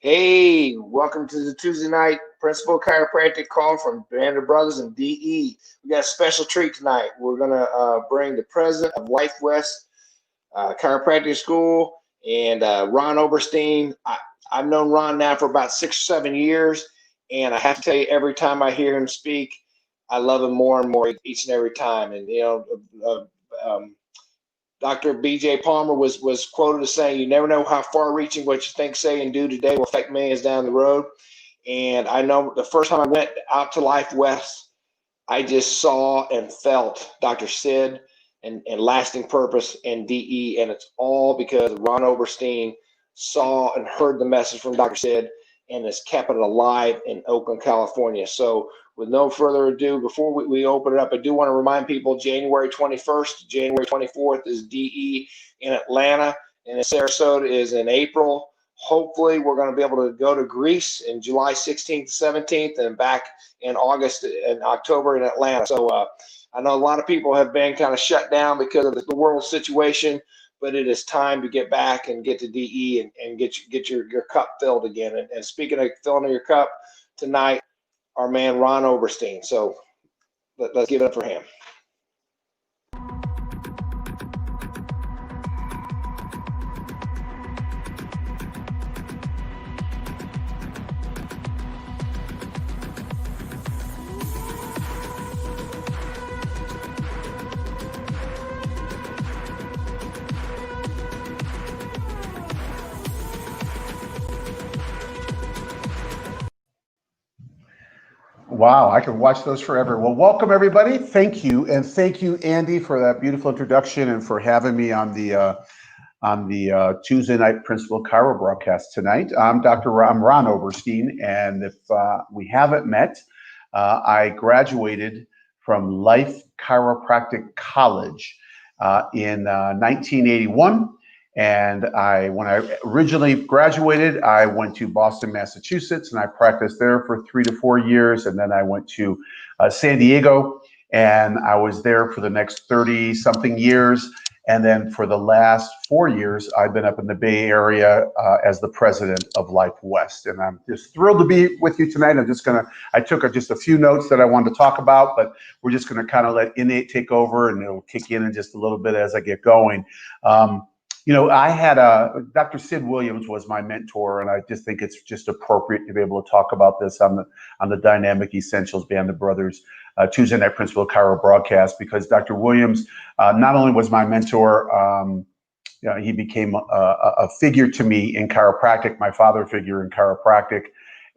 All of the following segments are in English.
Hey, welcome to the Tuesday night Principal Chiropractic call from Band of Brothers and DE. We got a special treat tonight. We're going to bring the president of Life West Chiropractic School and Ron Oberstein. I've known Ron now for about 6 or 7 years, and I have to tell you, every time I hear him speak, I love him more and more each and every time. And, Dr. B.J. Palmer was quoted as saying, "You never know how far-reaching what you think, say, and do today will affect millions down the road." And I know the first time I went out to Life West, I just saw and felt Dr. Sid and lasting purpose and DE, and it's all because Ron Oberstein saw and heard the message from Dr. Sid and has kept it alive in Oakland, California. So with no further ado, before we open it up, I do want to remind people January 21st, January 24th is DE in Atlanta, and in Sarasota is in April. Hopefully, we're going to be able to go to Greece in July 16th, 17th, and back in August and October in Atlanta. So I know a lot of people have been kind of shut down because of the world situation, but it is time to get back and get to DE and get your cup filled again. And speaking of filling your cup, tonight, our man Ron Oberstein. So let's give it up for him. Wow, I could watch those forever. Well, welcome everybody. Thank you, and thank you, Andy, for that beautiful introduction and for having me on the Tuesday night Principal Chiro broadcast tonight. I'm Ron Oberstein, and if we haven't met, I graduated from Life Chiropractic College in 1981. And when I originally graduated, I went to Boston, Massachusetts, and I practiced there for 3 to 4 years. And then I went to San Diego, and I was there for the next 30-something years. And then for the last 4 years, I've been up in the Bay Area as the president of Life West. And I'm just thrilled to be with you tonight. I took just a few notes that I wanted to talk about, but we're just going to kind of let Innate take over, and it'll kick in just a little bit as I get going. I had Dr. Sid Williams was my mentor, and I just think it's just appropriate to be able to talk about this on the Dynamic Essentials Band of Brothers Tuesday Night Principal Chiro broadcast, because Dr. Williams not only was my mentor, he became a figure to me in chiropractic, my father figure in chiropractic,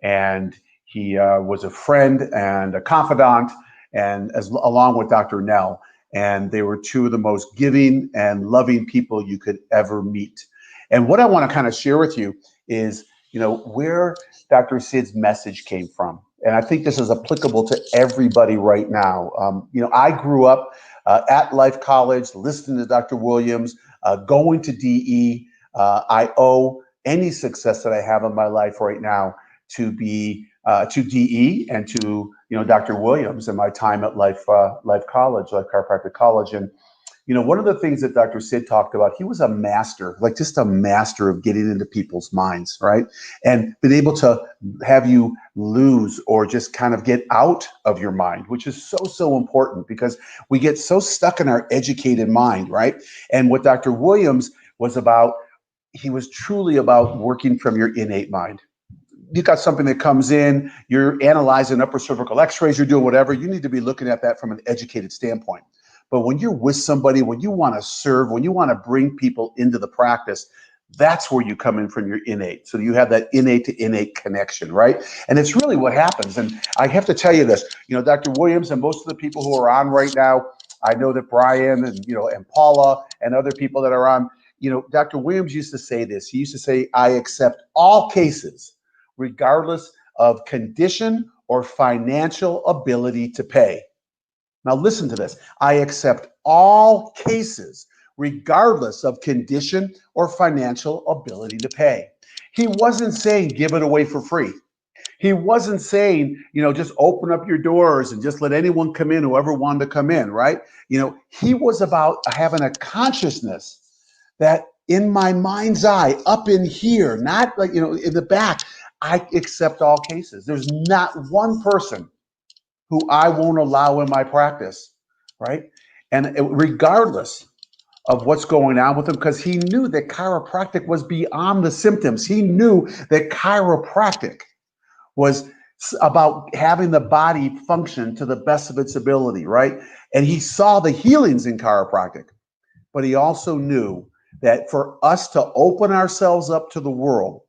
and he was a friend and a confidant, and along with Dr. Nell. And they were two of the most giving and loving people you could ever meet. And what I want to kind of share with you is, where Dr. Sid's message came from. And I think this is applicable to everybody right now. I grew up at Life College, listening to Dr. Williams, going to DE. I owe any success that I have in my life right now to DE and to Dr. Williams and my time at Life Chiropractic College. And one of the things that Dr. Sid talked about, he was a master, just a master of getting into people's minds, right? And been able to have you lose or just kind of get out of your mind, which is so important, because we get so stuck in our educated mind, right? And what Dr. Williams was about, he was truly about working from your innate mind. You got something that comes in, you're analyzing upper cervical x-rays, you're doing whatever, you need to be looking at that from an educated standpoint. But when you're with somebody, when you want to serve, when you want to bring people into the practice, that's where you come in from your innate. So you have that innate to innate connection, right? And it's really what happens. And I have to tell you this, Dr. Williams and most of the people who are on right now, I know that Brian and Paula and other people that are on, Dr. Williams used to say this. He used to say, "I accept all cases, regardless of condition or financial ability to pay." Now listen to this. "I accept all cases, regardless of condition or financial ability to pay." He wasn't saying give it away for free. He wasn't saying, just open up your doors and just let anyone come in, whoever wanted to come in, right? He was about having a consciousness that in my mind's eye, up in here, not like, in the back, I accept all cases. There's not one person who I won't allow in my practice, right? And regardless of what's going on with him, because he knew that chiropractic was beyond the symptoms. He knew that chiropractic was about having the body function to the best of its ability, right? And he saw the healings in chiropractic, but he also knew that for us to open ourselves up to the world,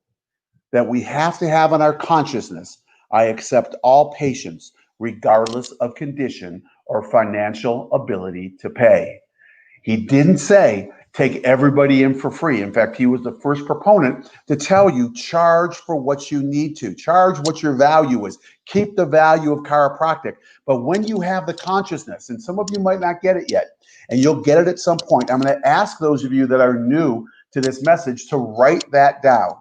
that we have to have in our consciousness, I accept all patients, regardless of condition or financial ability to pay. He didn't say take everybody in for free. In fact, he was the first proponent to tell you charge for what you need to, charge what your value is, keep the value of chiropractic. But when you have the consciousness, and some of you might not get it yet, and you'll get it at some point, I'm going to ask those of you that are new to this message to write that down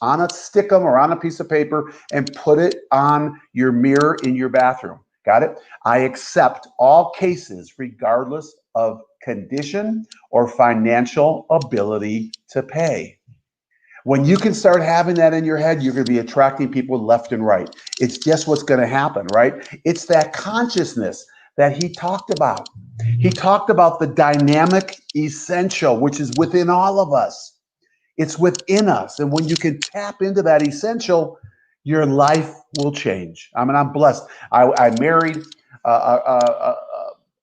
on a stickum or on a piece of paper and put it on your mirror in your bathroom. Got it? I accept all cases regardless of condition or financial ability to pay. When you can start having that in your head, you're going to be attracting people left and right. It's just what's going to happen, right? It's that consciousness that he talked about. He talked about the dynamic essential, which is within all of us. It's within us. And when you can tap into that essential, your life will change. I mean, I'm blessed. I married a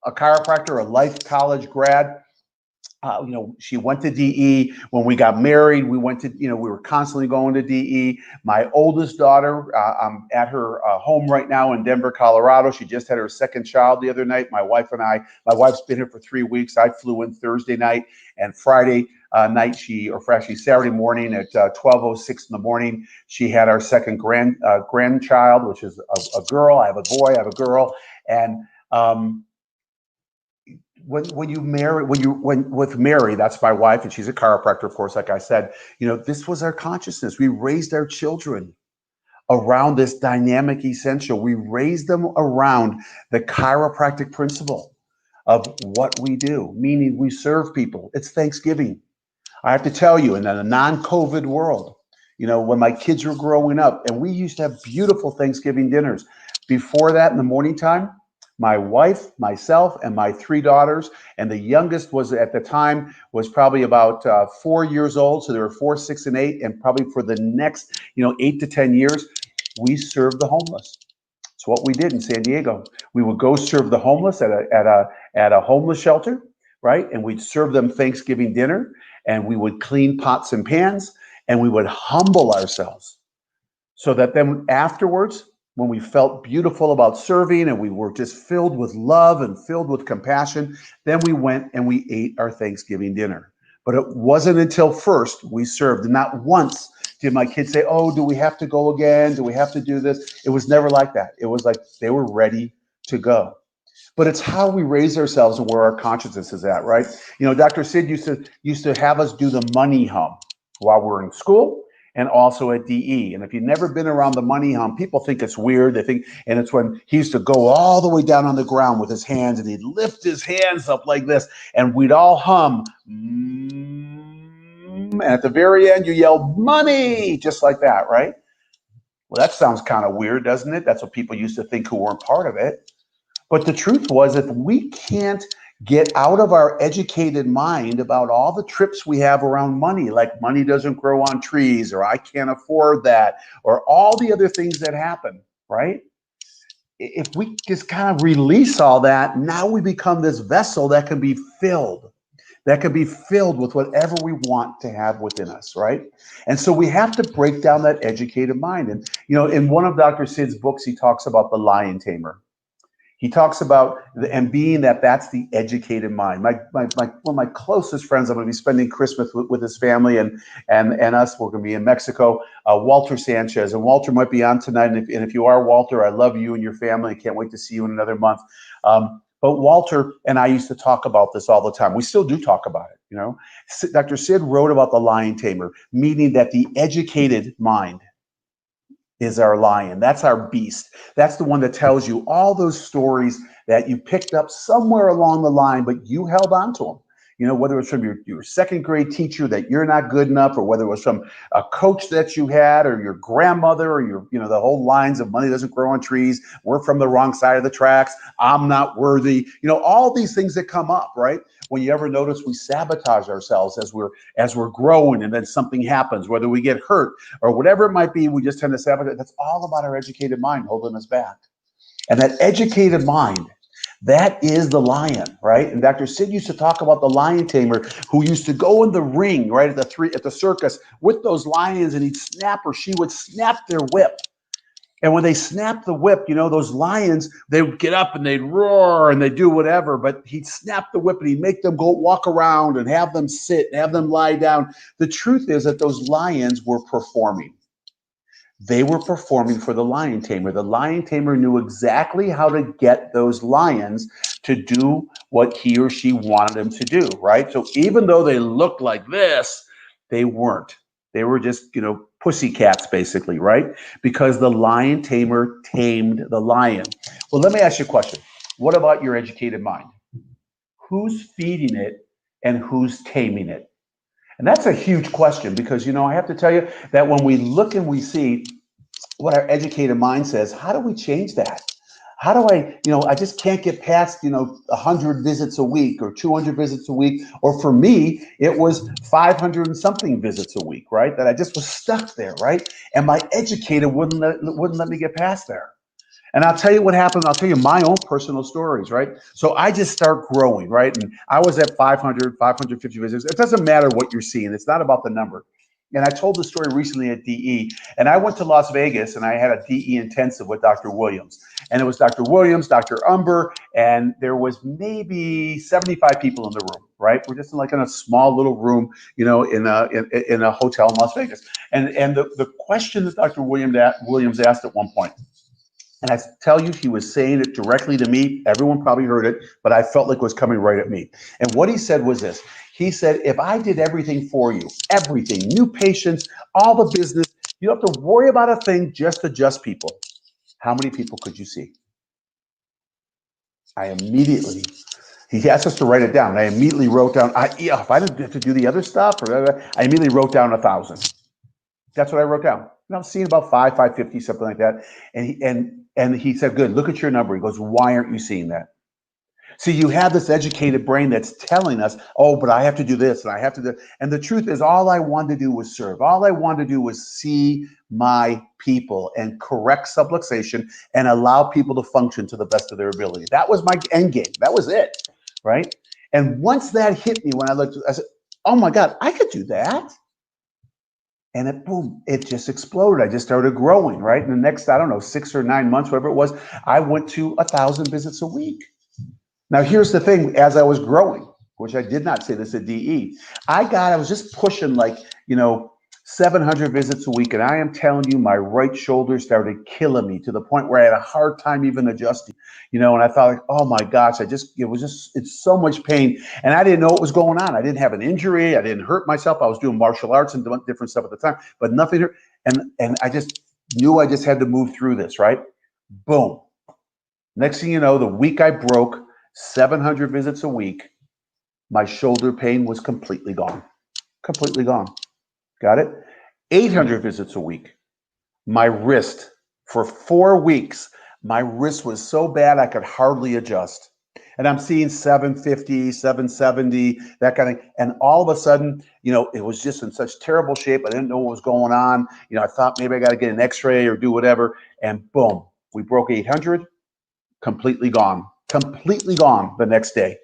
chiropractor, a life college grad. She went to DE. When we got married, we went to, we were constantly going to DE. My oldest daughter, I'm at her home right now in Denver, Colorado. She just had her second child the other night. My wife's been here for 3 weeks. I flew in Thursday night, and Friday night, actually Saturday morning at 12:06 in the morning, she had our second grandchild, which is a girl. I have a boy, I have a girl. And with Mary, that's my wife, and she's a chiropractor, of course, like I said, this was our consciousness. We raised our children around this dynamic essential. We raised them around the chiropractic principle of what we do, meaning we serve people. It's Thanksgiving. I have to tell you, in a non-COVID world, when my kids were growing up, and we used to have beautiful Thanksgiving dinners. Before that, in the morning time, my wife, myself, and my 3 daughters, and the youngest was at the time was probably about 4 years old. So there were 4, 6, and 8, and probably for the next 8 to 10 years, we served the homeless. It's what we did in San Diego. We would go serve the homeless at a homeless shelter, right? And we'd serve them Thanksgiving dinner, and we would clean pots and pans, and we would humble ourselves so that then afterwards, when we felt beautiful about serving and we were just filled with love and filled with compassion, then we went and we ate our Thanksgiving dinner. But it wasn't until first we served. And not once did my kids say, oh, do we have to go again? Do we have to do this? It was never like that. It was like they were ready to go. But it's how we raise ourselves and where our consciousness is at, right? Dr. Sid used to have us do the money hum while we're in school, and also at DE. And if you've never been around the money hum, people think it's weird. They think, and it's when he used to go all the way down on the ground with his hands, and he'd lift his hands up like this, and we'd all hum. And at the very end, you yell, money, just like that, right? Well, that sounds kind of weird, doesn't it? That's what people used to think who weren't part of it. But the truth was, if we can't get out of our educated mind about all the trips we have around money, like money doesn't grow on trees, or I can't afford that, or all the other things that happen, right? If we just kind of release all that, now we become this vessel that can be filled with whatever we want to have within us, right? And so we have to break down that educated mind. And, in one of Dr. Sid's books, he talks about the lion tamer. He talks about being that's the educated mind. One of my closest friends, I'm going to be spending Christmas with his family and us. We're going to be in Mexico. Walter Sanchez, and Walter might be on tonight. And if you are Walter, I love you and your family. I can't wait to see you in another month. But Walter and I used to talk about this all the time. We still do talk about it. Dr. Sid wrote about the lion tamer, meaning that the educated mind is our lion. That's our beast. That's the one that tells you all those stories that you picked up somewhere along the line, but you held on to them. whether it was from your second grade teacher that you're not good enough, or whether it was from a coach that you had, or your grandmother, or the whole lines of money doesn't grow on trees. We're from the wrong side of the tracks. I'm not worthy. All these things that come up, right? When you ever notice we sabotage ourselves as we're growing, and then something happens, whether we get hurt or whatever it might be, we just tend to sabotage. That's all about our educated mind holding us back. And that educated mind, that is the lion, right? And Dr. Sid used to talk about the lion tamer who used to go in the ring, right, at the circus with those lions, and she would snap their whip. And when they snapped the whip, those lions, they would get up and they'd roar and they'd do whatever, but he'd snap the whip and he'd make them go walk around and have them sit and have them lie down. The truth is that those lions were performing. They were performing for the lion tamer. The lion tamer knew exactly how to get those lions to do what he or she wanted them to do, right? So even though they looked like this, they weren't. They were just, pussycats, basically, right? Because the lion tamer tamed the lion. Well, let me ask you a question. What about your educated mind? Who's feeding it and who's taming it? And that's a huge question, because, I have to tell you that when we look and we see what our educated mind says, how do we change that? How do I just can't get past, 100 visits a week or 200 visits a week. Or for me, it was 500 and something visits a week, right? That I just was stuck there, right? And my educator wouldn't let me get past there. And I'll tell you what happened. I'll tell you my own personal stories, right? So I just start growing, right? And I was at 500, 550 visits. It doesn't matter what you're seeing. It's not about the number. And I told the story recently at DE, and I went to Las Vegas and I had a DE intensive with Dr. Williams. And it was Dr. Williams, Dr. Umber, and there was maybe 75 people in the room, right? We're just in a small little room, in a hotel in Las Vegas. And the question that Dr. Williams asked at one point, and I tell you, he was saying it directly to me. Everyone probably heard it, but I felt like it was coming right at me. And what he said was this. He said, if I did everything for you, everything, new patients, all the business, you don't have to worry about a thing, just adjust people. How many people could you see? He asked us to write it down. And I immediately wrote down, if I didn't have to do the other stuff, I immediately wrote down 1,000. That's what I wrote down. And I'm seeing about 550, something like that. And he said, good, look at your number. He goes, why aren't you seeing that? See, you have this educated brain that's telling us, oh, but I have to do this and I have to do. And the truth is, all I wanted to do was serve. All I wanted to do was see my people and correct subluxation and allow people to function to the best of their ability. That was my end game. That was it, right? And once that hit me, when I looked, I said, oh my God, I could do that. And it just exploded. I just started growing, right? In the next, 6 or 9 months, whatever it was, I went to 1,000 visits a week. Now, here's the thing, as I was growing, which I did not say this at DE, I was just pushing 700 visits a week. And I am telling you, my right shoulder started killing me to the point where I had a hard time even adjusting, and I thought, oh my gosh, it's so much pain. And I didn't know what was going on. I didn't have an injury. I didn't hurt myself. I was doing martial arts and doing different stuff at the time, but nothing. And I just knew I just had to move through this, right? Boom. Next thing you know, the week I broke 700 visits a week, my shoulder pain was completely gone. Completely gone. Got it? 800 visits a week. My wrist, for 4 weeks, my wrist was so bad I could hardly adjust. And I'm seeing 750, 770, that kind of thing. And all of a sudden, it was just in such terrible shape. I didn't know what was going on. I thought maybe I got to get an x-ray or do whatever. And boom, we broke 800, completely gone. Completely gone the next day.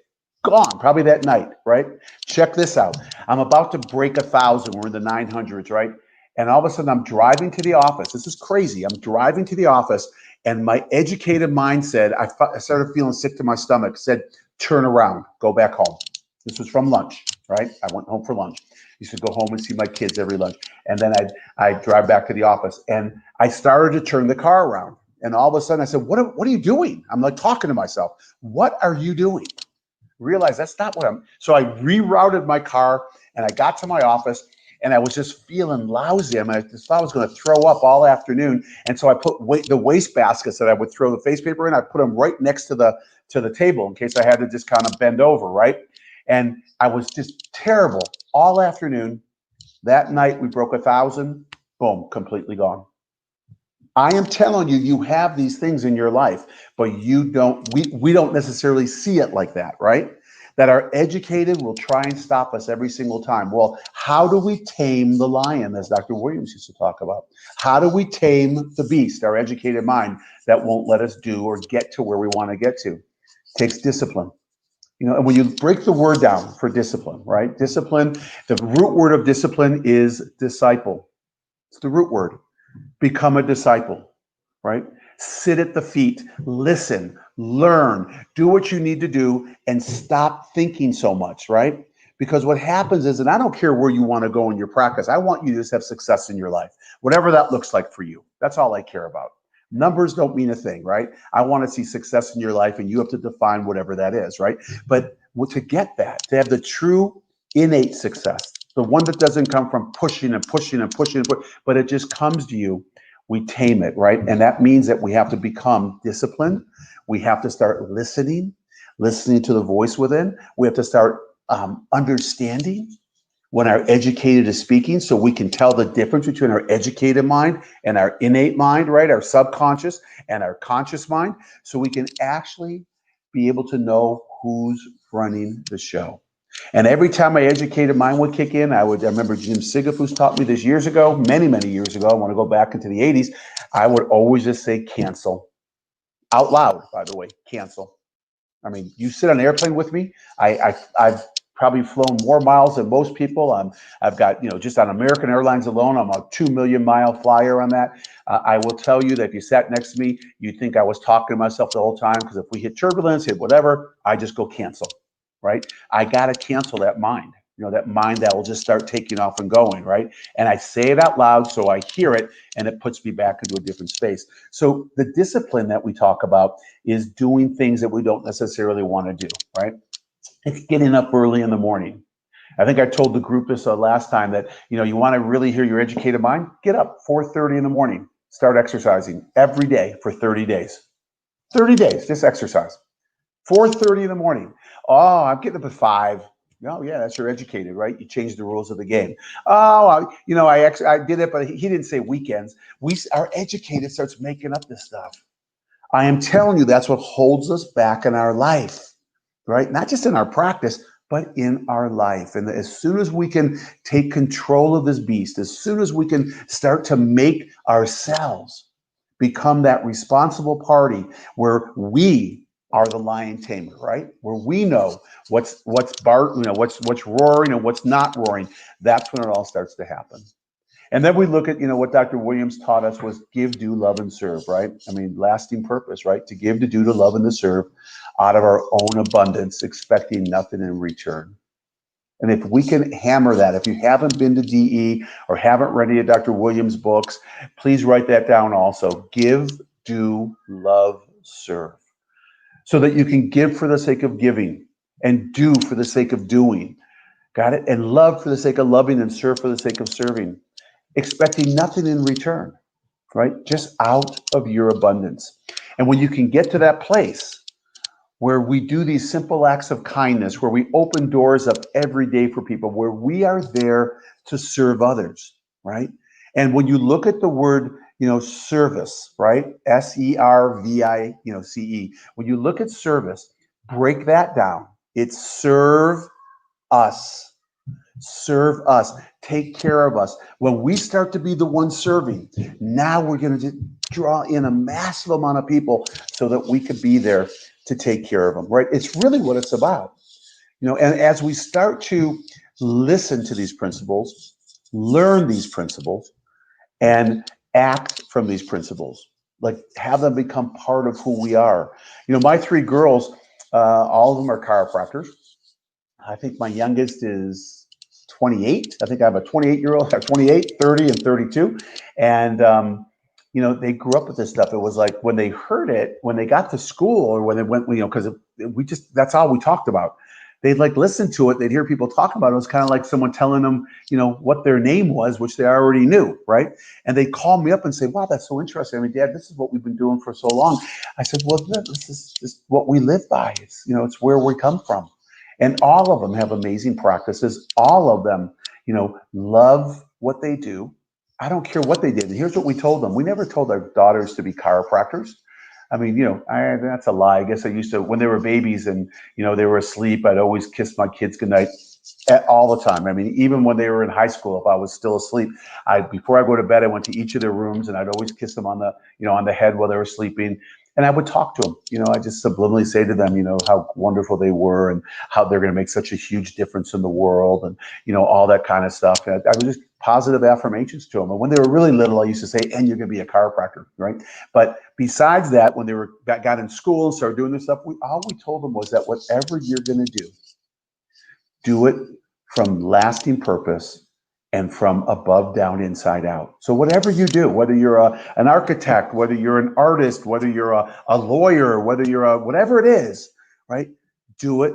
Gone, probably that night, right? Check this out. I'm about to break 1,000. We're in the 900s, right? And all of a sudden, I'm driving to the office. This is crazy. I'm driving to the office, and my educated mind said, I started feeling sick to my stomach, said, turn around, go back home. This was from lunch, right? I went home for lunch. I used to go home and see my kids every lunch. And then I'd drive back to the office, and I started to turn the car around. And all of a sudden, I said, what are you doing? I'm talking to myself. What are you doing? Realize that's not what so I rerouted my car and I got to my office and I was just feeling lousy. I just thought I was going to throw up all afternoon. And so I put the waste baskets that I would throw the face paper in, I put them right next to the table in case I had to just kind of bend over, right? And I was just terrible all afternoon. That night we broke 1,000, boom, completely gone. I am telling you, you have these things in your life, but we don't necessarily see it like that, right? That our educated will try and stop us every single time. Well, how do we tame the lion, as Dr. Williams used to talk about? How do we tame the beast, our educated mind, that won't let us do or get to where we want to get to? It takes discipline. And when you break the word down for discipline, right? Discipline, the root word of discipline is disciple. It's the root word. Become a disciple, right? Sit at the feet, listen, learn, do what you need to do, and stop thinking so much, right? Because what happens is, and I don't care where you want to go in your practice, I want you to just have success in your life, whatever that looks like for you. That's all I care about. Numbers don't mean a thing, right? I want to see success in your life, and you have to define whatever that is, right? But to get that, to have the true innate success, the one that doesn't come from pushing and pushing and pushing, but it just comes to you, we tame it, right? And that means that we have to become disciplined. We have to start listening to the voice within. We have to start understanding when our educated is speaking, so we can tell the difference between our educated mind and our innate mind, right? Our subconscious and our conscious mind, so we can actually be able to know who's running the show. And every time my educated mind would kick in, I remember Jim Sigif, who's taught me this years ago, many, many years ago. I want to go back into the 80s. I would always just say cancel out loud, by the way, cancel. I mean, you sit on an airplane with me. I've probably flown more miles than most people. I've got, just on American Airlines alone, I'm a 2 million mile flyer on that. I will tell you that if you sat next to me, you'd think I was talking to myself the whole time, because if we hit turbulence, hit whatever, I just go cancel, right? I got to cancel that mind. That mind that will just start taking off and going, right? And I say it out loud so I hear it, and it puts me back into a different space. So the discipline that we talk about is doing things that we don't necessarily want to do, right? It's getting up early in the morning. I think I told the group this last time that, you want to really hear your educated mind, get up 4:30 in the morning, start exercising every day for 30 days. 30 days, just exercise. 4:30 in the morning. Oh, I'm getting up at 5. Oh, yeah, that's your educated, right? You changed the rules of the game. Oh, I did it, but he didn't say weekends. Our educated starts making up this stuff. I am telling you, that's what holds us back in our life, right? Not just in our practice, but in our life. And as soon as we can take control of this beast, as soon as we can start to make ourselves become that responsible party where we are the lion tamer, right? Where we know what's roaring and what's not roaring. That's when it all starts to happen. And then we look at, what Dr. Williams taught us was give, do, love, and serve, right? I mean, lasting purpose, right? To give, to do, to love, and to serve out of our own abundance, expecting nothing in return. And if we can hammer that, if you haven't been to DE or haven't read any of Dr. Williams' books, please write that down also. Give, do, love, serve. So that you can give for the sake of giving and do for the sake of doing. Got it? And love for the sake of loving and serve for the sake of serving. Expecting nothing in return, right? Just out of your abundance. And when you can get to that place where we do these simple acts of kindness, where we open doors up every day for people, where we are there to serve others, right? And when you look at the word, service, right? SERVICE. When you look at service, break that down. It's serve us. Serve us. Take care of us. When we start to be the one serving, now we're going to draw in a massive amount of people so that we could be there to take care of them, right? It's really what it's about. And as we start to listen to these principles, learn these principles, and act from these principles, like have them become part of who we are. My 3 girls, all of them are chiropractors. I think my youngest is 28. I think I have a 28-year-old, 28, 30, and 32. And, they grew up with this stuff. It was like when they heard it, when they got to school or when they went, because that's all we talked about. They'd listen to it. They'd hear people talk about it. It was kind of like someone telling them, what their name was, which they already knew, right? And they'd call me up and say, wow, that's so interesting. I mean, Dad, this is what we've been doing for so long. I said, well, this is what we live by. It's, it's where we come from. And all of them have amazing practices. All of them, love what they do. I don't care what they did. And here's what we told them. We never told our daughters to be chiropractors. I mean, that's a lie. I guess I used to, when they were babies and, they were asleep, I'd always kiss my kids goodnight all the time. I mean, even when they were in high school, if I was still asleep, before I go to bed, I went to each of their rooms and I'd always kiss them on the head while they were sleeping. And I would talk to them. I just subliminally say to them, how wonderful they were and how they're going to make such a huge difference in the world and, all that kind of stuff. And I was just positive affirmations to them. And when they were really little, I used to say, and you're going to be a chiropractor, right? But besides that, when they got in school and started doing this stuff, all we told them was that whatever you're going to do it from lasting purpose and from above down, inside out. So whatever you do, whether you're an architect, whether you're an artist, whether you're a lawyer, whether you're whatever it is, right? Do it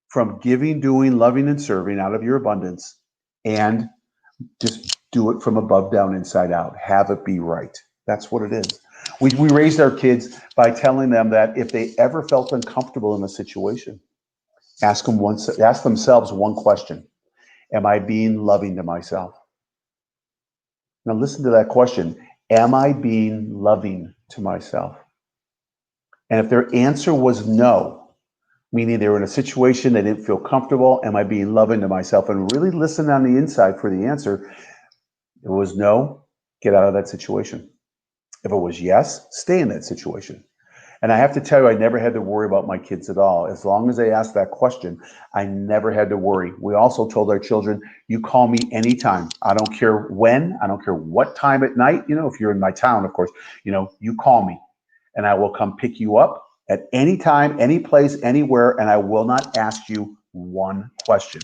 from giving, doing, loving, and serving out of your abundance, and just do it from above down, inside out. Have it be right. That's what it is. We raised our kids by telling them that if they ever felt uncomfortable in a situation, ask themselves one question. Am I being loving to myself? Now listen to that question. Am I being loving to myself? And if their answer was no, meaning they were in a situation they didn't feel comfortable, am I being loving to myself? And really listen on the inside for the answer. If it was no, get out of that situation. If it was yes, stay in that situation. And I have to tell you, I never had to worry about my kids at all. As long as they asked that question, I never had to worry. We also told our children, you call me anytime. I don't care when, I don't care what time at night. If you're in my town, of course, you call me and I will come pick you up at any time, any place, anywhere. And I will not ask you one question.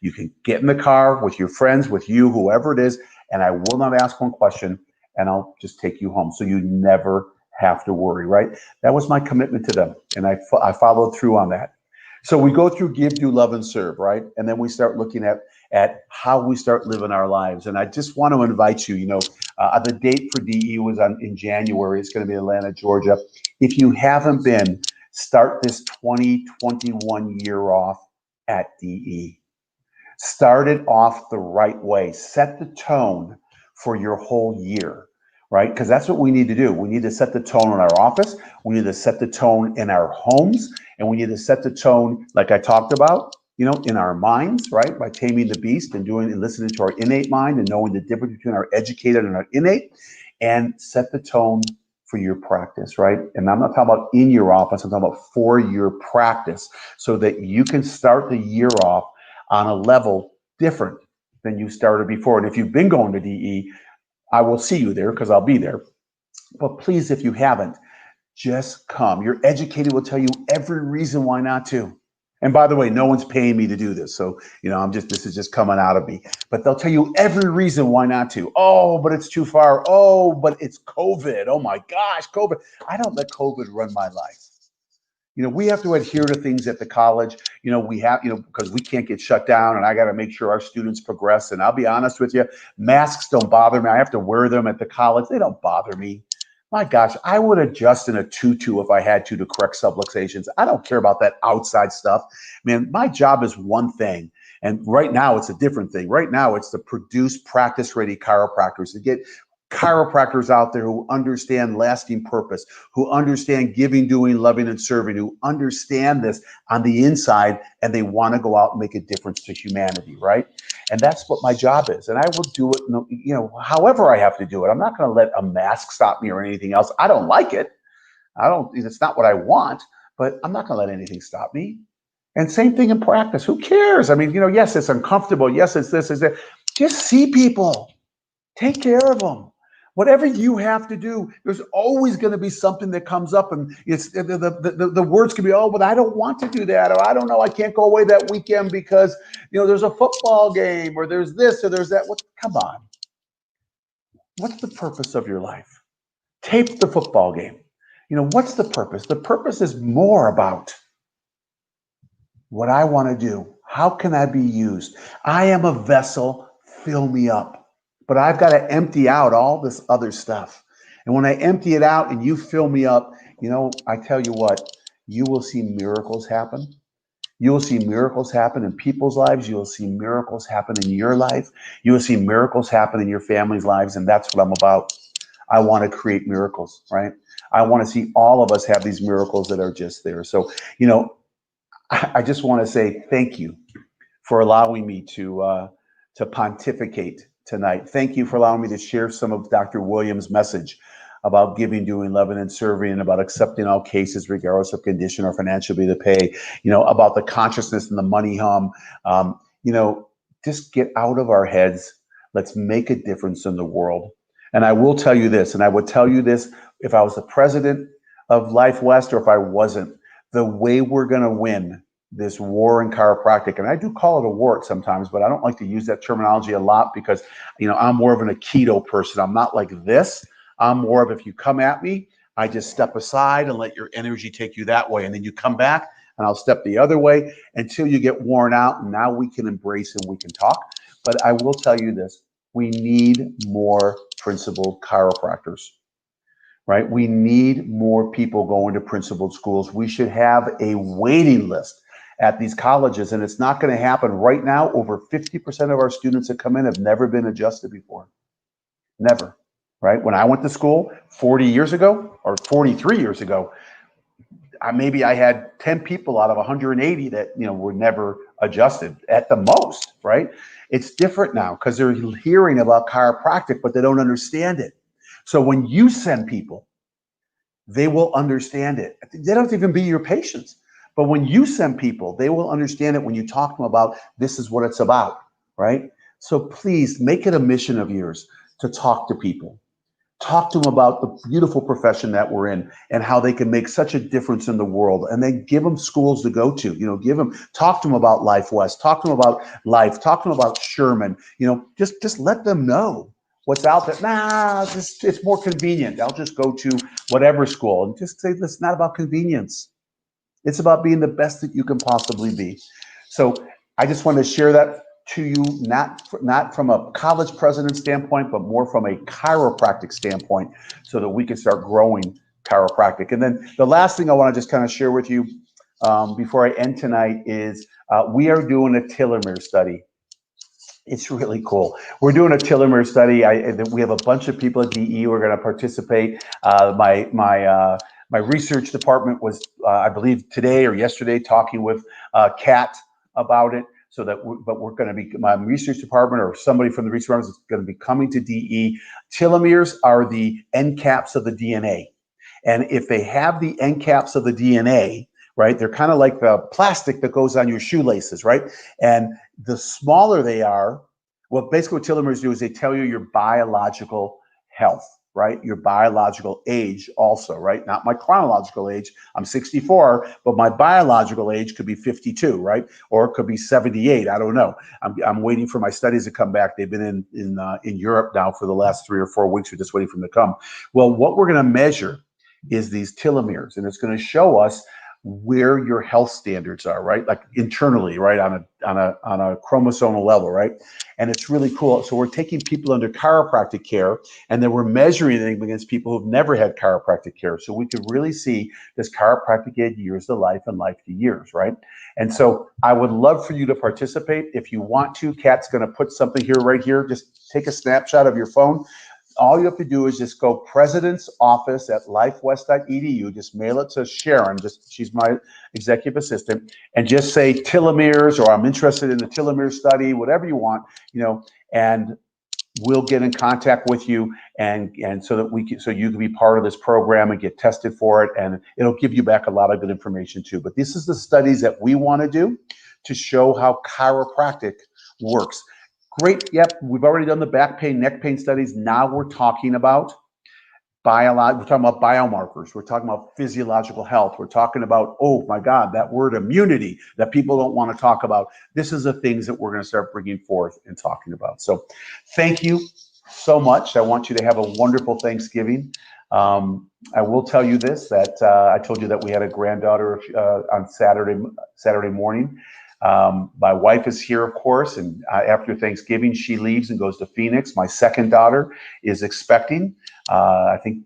You can get in the car with your friends, with you, whoever it is, and I will not ask one question, and I'll just take you home. So you never have to worry, right? That was my commitment to them, and I followed through on that. So we go through give, do, love, and serve, right? And then we start looking at how we start living our lives. And I just want to invite you, the date for DE was in January. It's going to be Atlanta, Georgia. If you haven't been, start this 2021 year off at DE. Start it off the right way. Set the tone for your whole year, right? Because that's what we need to do. We need to set the tone in our office. We need to set the tone in our homes. And we need to set the tone, like I talked about, in our minds, right? By taming the beast and listening to our innate mind and knowing the difference between our educated and our innate, and set the tone for your practice, right? And I'm not talking about in your office, I'm talking about for your practice, so that you can start the year off on a level different than you started before. And if you've been going to DE, I will see you there because I'll be there. But please, if you haven't, just come. Your educator will tell you every reason why not to. And by the way, no one's paying me to do this. So, this is just coming out of me. But they'll tell you every reason why not to. Oh, but it's too far. Oh, but it's COVID. Oh my gosh, COVID. I don't let COVID run my life. We have to adhere to things at the college. We have, because we can't get shut down, and I got to make sure our students progress. And I'll be honest with you, masks don't bother me. I have to wear them at the college. They don't bother me. My gosh, I would adjust in a tutu if I had to correct subluxations. I don't care about that outside stuff. Man, my job is one thing. And right now it's a different thing. Right now it's to produce practice-ready chiropractors, to get chiropractors out there who understand lasting purpose, who understand giving, doing, loving, and serving, who understand this on the inside, and they want to go out and make a difference to humanity, right? And that's what my job is. And I will do it, however I have to do it. I'm not going to let a mask stop me or anything else. I don't like it. It's not what I want, but I'm not going to let anything stop me. And same thing in practice. Who cares? I mean, yes, it's uncomfortable. Yes, it's this, it's that. Just see people. Take care of them. Whatever you have to do, there's always going to be something that comes up, and it's the words can be, oh, but I don't want to do that, or I don't know, I can't go away that weekend because there's a football game, or there's this, or there's that. Come on, what's the purpose of your life? Tape the football game. What's the purpose? The purpose is more about what I want to do. How can I be used? I am a vessel. Fill me up. But I've got to empty out all this other stuff. And when I empty it out and you fill me up, I tell you what, you will see miracles happen. You will see miracles happen in people's lives. You will see miracles happen in your life. You will see miracles happen in your family's lives. And that's what I'm about. I want to create miracles, right? I want to see all of us have these miracles that are just there. So, I just want to say thank you for allowing me to pontificate tonight. Thank you for allowing me to share some of Dr. Williams' message about giving, doing, loving, and serving, and about accepting all cases regardless of condition or financial ability to pay. About the consciousness and the money hum. Just get out of our heads. Let's make a difference in the world. And I will tell you this, and I would tell you this if I was the president of Life West or if I wasn't. The way we're going to win this war in chiropractic, and I do call it a war sometimes, but I don't like to use that terminology a lot because, I'm more of an Aikido person. I'm not like this. I'm more of, if you come at me, I just step aside and let your energy take you that way. And then you come back and I'll step the other way until you get worn out. And now we can embrace and we can talk. But I will tell you this, we need more principled chiropractors. Right? We need more people going to principled schools. We should have a waiting list at these colleges, and it's not going to happen right now. Over 50% of our students that come in have never been adjusted before. Never. Right? When I went to school 40 years ago or 43 years ago, maybe I had 10 people out of 180 that were never adjusted at the most. Right? It's different now because they're hearing about chiropractic, but they don't understand it. So when you send people, they will understand it. They don't even be your patients. But when you send people, they will understand it when you talk to them about this is what it's about, right? So please make it a mission of yours to talk to people. Talk to them about the beautiful profession that we're in and how they can make such a difference in the world. And then give them schools to go to, talk to them about Life West, talk to them about Life, talk to them about Sherman, just let them know what's out there. It's more convenient. I'll just go to whatever school and just say, it's not about convenience. It's about being the best that you can possibly be. So I just want to share that to you, not from a college president standpoint, but more from a chiropractic standpoint, so that we can start growing chiropractic. And then the last thing I want to just kind of share with you before I end tonight is we are doing a telomere study. It's really cool. We're doing a telomere study. We have a bunch of people at DE who are going to participate. My research department was, I believe, today or yesterday talking with Kat about it. But we're going to be, my research department or somebody from the research department is going to be coming to DE. Telomeres are the end caps of the DNA. And if they have the end caps of the DNA, right, they're kind of like the plastic that goes on your shoelaces, right? And the smaller they are, basically what telomeres do is they tell you your biological health, right? Your biological age also, right? Not my chronological age. I'm 64, but my biological age could be 52, right? Or it could be 78. I don't know. I'm waiting for my studies to come back. They've been in Europe now for the last 3 or 4 weeks. We're just waiting for them to come. Well, what we're going to measure is these telomeres, and it's going to show us where your health standards are, right? Like internally, right? On a chromosomal level, right? And it's really cool. So we're taking people under chiropractic care, and then we're measuring them against people who've never had chiropractic care. So we could really see, does chiropractic add years to life and life to years, right? And so I would love for you to participate. If you want to, Kat's going to put something here, right here. Just take a snapshot of your phone. All you have to do is just go president's office at lifewest.edu. Just mail it to Sharon. She's my executive assistant, and just say telomeres, or I'm interested in the telomere study, whatever you want, and we'll get in contact with you, and so that so you can be part of this program and get tested for it, and it'll give you back a lot of good information too. But this is the studies that we want to do to show how chiropractic works. Great. Yep. We've already done the back pain, neck pain studies. Now we're talking about we're talking about biomarkers. We're talking about physiological health. We're talking about, oh my God, that word immunity that people don't want to talk about. This is the things that we're going to start bringing forth and talking about. So thank you so much. I want you to have a wonderful Thanksgiving. I will tell you this, that I told you that we had a granddaughter on Saturday morning. My wife is here, of course, and after Thanksgiving, she leaves and goes to Phoenix. My second daughter is expecting. I think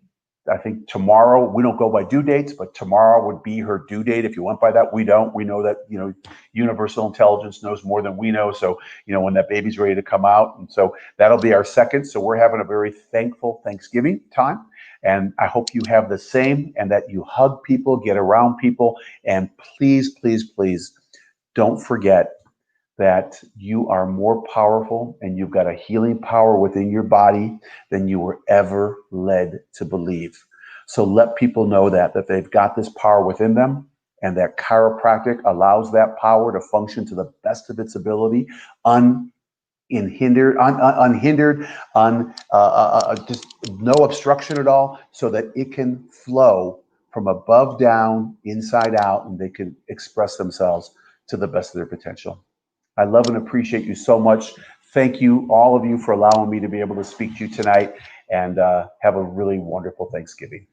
I think tomorrow, we don't go by due dates, but tomorrow would be her due date. If you went by that, we don't. We know that, universal intelligence knows more than we know. So, when that baby's ready to come out. And so that'll be our second. So we're having a very thankful Thanksgiving time. And I hope you have the same, and that you hug people, get around people. And please, please, please don't forget that you are more powerful and you've got a healing power within your body than you were ever led to believe. So let people know that they've got this power within them, and that chiropractic allows that power to function to the best of its ability, unhindered, just no obstruction at all, so that it can flow from above down, inside out, and they can express themselves to the best of their potential. I love and appreciate you so much. Thank you, all of you, for allowing me to be able to speak to you tonight, and have a really wonderful Thanksgiving.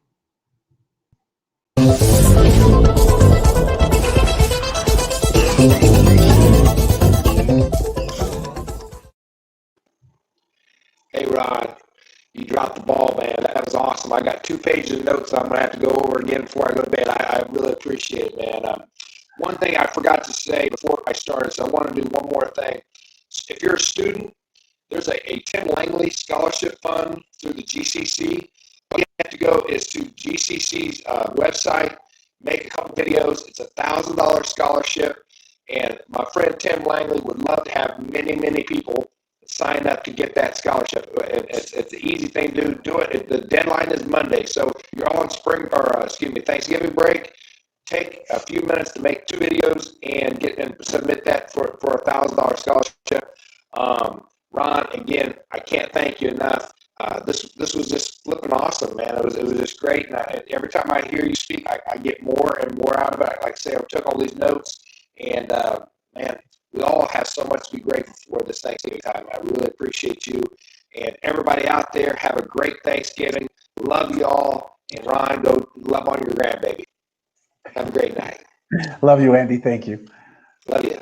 Hey, Ron, you dropped the ball, man. That was awesome. I got 2 pages of notes I'm going to have to go over again before I go to bed. I really appreciate it, man. One thing I forgot to say before I started, so I want to do one more thing. If you're a student, there's a Tim Langley Scholarship Fund through the GCC. All you have to go is to GCC's website, make a couple videos. It's $1,000 scholarship, and my friend Tim Langley would love to have many, many people sign up to get that scholarship. It's an easy thing to do it. The deadline is Monday, so you're all on Thanksgiving break. Take a few minutes to make 2 videos and submit that for $1,000 scholarship. Ron, again, I can't thank you enough. This was just flipping awesome, man. It was just great. And every time I hear you speak, I get more and more out of it. Like I say, I took all these notes, and man, we all have so much to be grateful for this Thanksgiving time. I really appreciate you, and everybody out there. Have a great Thanksgiving. Love you all, and Ron, go love on your grandbaby. Have a great night. Love you, Andy. Thank you. Love you.